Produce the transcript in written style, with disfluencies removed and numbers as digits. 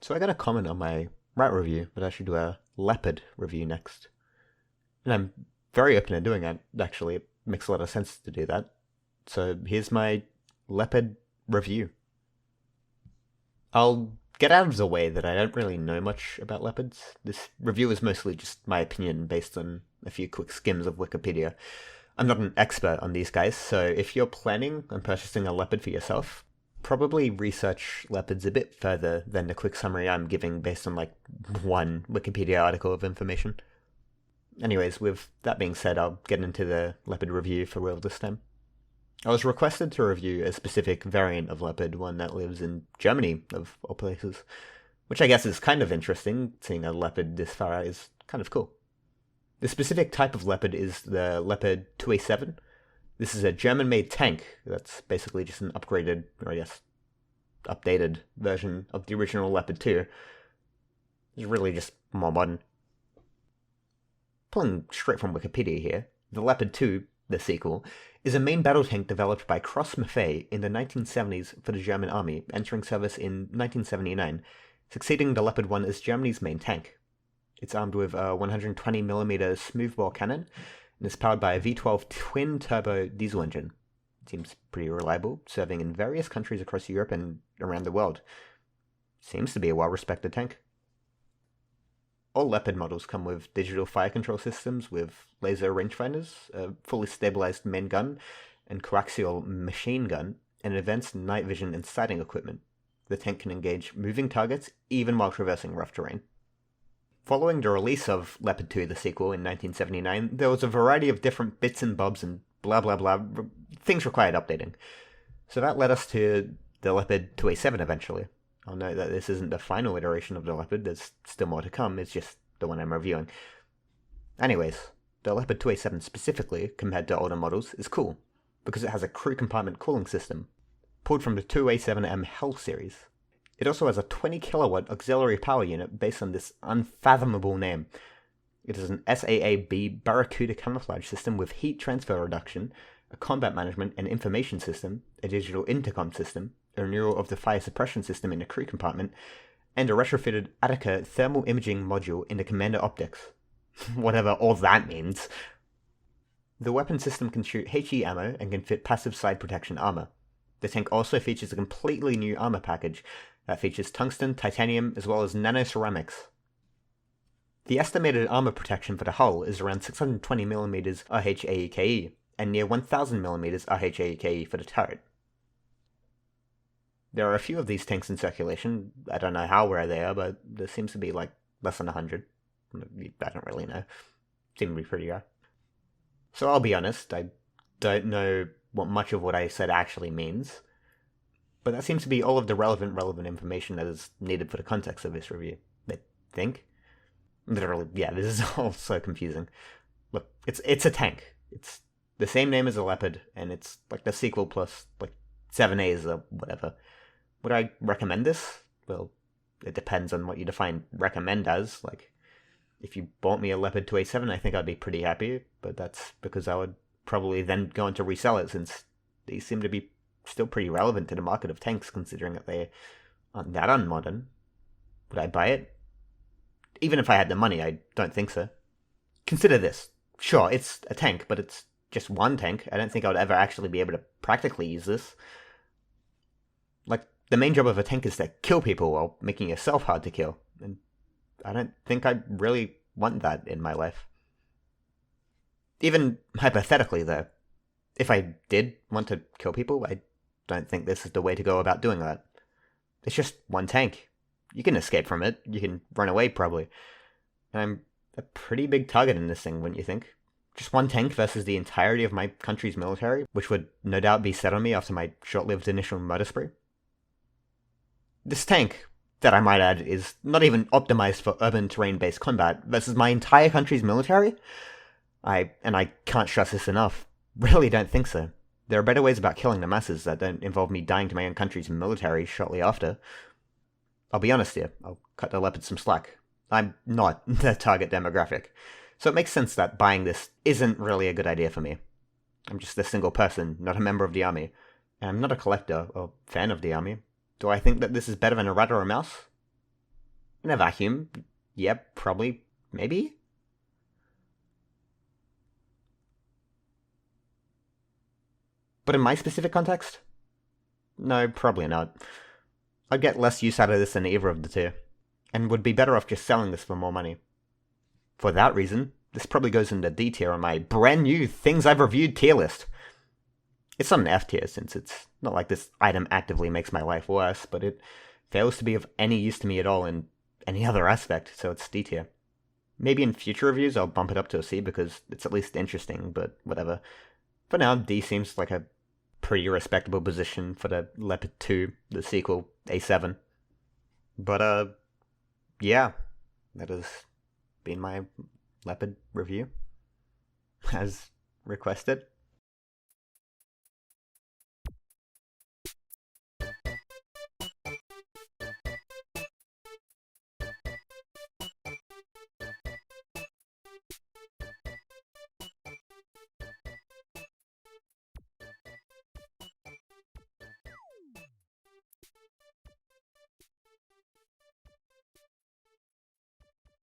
So I got a comment on my rat review, but I should do a leopard review next. And I'm very open to doing that, actually. It makes a lot of sense to do that. So here's my leopard review. I'll get out of the way that I don't really know much about leopards. This review is mostly just my opinion based on a few quick skims of Wikipedia. I'm not an expert on these guys, so if you're planning on purchasing a leopard for yourself, probably research leopards a bit further than the quick summary I'm giving based on like one Wikipedia article of information. Anyways, with that being said, I'll get into the leopard review for real this time. I was requested to review a specific variant of leopard, one that lives in Germany, of all places, which I guess is kind of interesting, seeing a leopard this far out is kind of cool. The specific type of leopard is the Leopard 2A7. This is a German-made tank that's basically just an upgraded, or I guess, updated version of the original Leopard 2. It's really just more modern. Pulling straight from Wikipedia here, the Leopard 2, the sequel, is a main battle tank developed by Cross Maffei in the 1970s for the German army, entering service in 1979, succeeding the Leopard 1 as Germany's main tank. It's armed with a 120mm smoothbore cannon, and is powered by a V12 twin-turbo diesel engine. It seems pretty reliable, serving in various countries across Europe and around the world. Seems to be a well-respected tank. All Leopard models come with digital fire control systems with laser rangefinders, a fully stabilized main gun and coaxial machine gun, and advanced night vision and sighting equipment. The tank can engage moving targets even while traversing rough terrain. Following the release of Leopard 2, the sequel, in 1979, there was a variety of different bits and bobs and blah blah blah, things required updating. So that led us to the Leopard 2A7 eventually. I'll note that this isn't the final iteration of the Leopard, there's still more to come, it's just the one I'm reviewing. Anyways, the Leopard 2A7 specifically, compared to older models, is cool, because it has a crew compartment cooling system, pulled from the 2A7M Hell series. It also has a 20 kilowatt auxiliary power unit based on this unfathomable name. It is an SAAB Barracuda camouflage system with heat transfer reduction, a combat management and information system, a digital intercom system, a renewal of the fire suppression system in the crew compartment, and a retrofitted Attica thermal imaging module in the commander optics. Whatever all that means. The weapon system can shoot HE ammo and can fit passive side protection armor. The tank also features a completely new armor package that features tungsten, titanium, as well as nanoceramics. The estimated armor protection for the hull is around 620mm RHAEKE, and near 1000mm RHAEKE for the turret. There are a few of these tanks in circulation. I don't know how rare they are, but there seems to be like less than 100. I don't really know. Seem to be pretty rare. So I'll be honest, I don't know what much of what I said actually means, but that seems to be all of the relevant information that is needed for the context of this review, I think. Literally, yeah, this is all so confusing. Look, it's a tank. It's the same name as a Leopard, and it's like the sequel plus like 7 A's or whatever. Would I recommend this? Well, it depends on what you define recommend as. Like, if you bought me a Leopard 2A7, I think I'd be pretty happy, but that's because I would probably then go on to resell it, since these seem to be still pretty relevant to the market of tanks, considering that they aren't that unmodern. Would I buy it? Even if I had the money, I don't think so. Consider this. Sure, it's a tank, but it's just one tank. I don't think I would ever actually be able to practically use this. Like, the main job of a tank is to kill people while making yourself hard to kill, and I don't think I really want that in my life. Even hypothetically, though, if I did want to kill people, I don't think this is the way to go about doing that. It's just one tank. You can escape from it. You can run away, probably. And I'm a pretty big target in this thing, wouldn't you think? Just one tank versus the entirety of my country's military, which would no doubt be set on me after my short-lived initial murder spree. This tank, that I might add, is not even optimized for urban terrain-based combat versus my entire country's military? I can't stress this enough, really don't think so. There are better ways about killing the masses that don't involve me dying to my own country's military shortly after. I'll be honest here, I'll cut the Leopard some slack. I'm not the target demographic, so it makes sense that buying this isn't really a good idea for me. I'm just a single person, not a member of the army, and I'm not a collector or fan of the army. Do I think that this is better than a rat or a mouse? In a vacuum, yep, probably, maybe? But in my specific context? No, probably not. I'd get less use out of this than either of the two, and would be better off just selling this for more money. For that reason, this probably goes into D tier on my brand new things I've reviewed tier list. It's not an F tier since it's not like this item actively makes my life worse, but it fails to be of any use to me at all in any other aspect, so it's D tier. Maybe in future reviews I'll bump it up to a C because it's at least interesting, but whatever. For now, D seems like a pretty respectable position for the Leopard 2, the sequel, A7. But, yeah, that has been my Leopard review, as requested.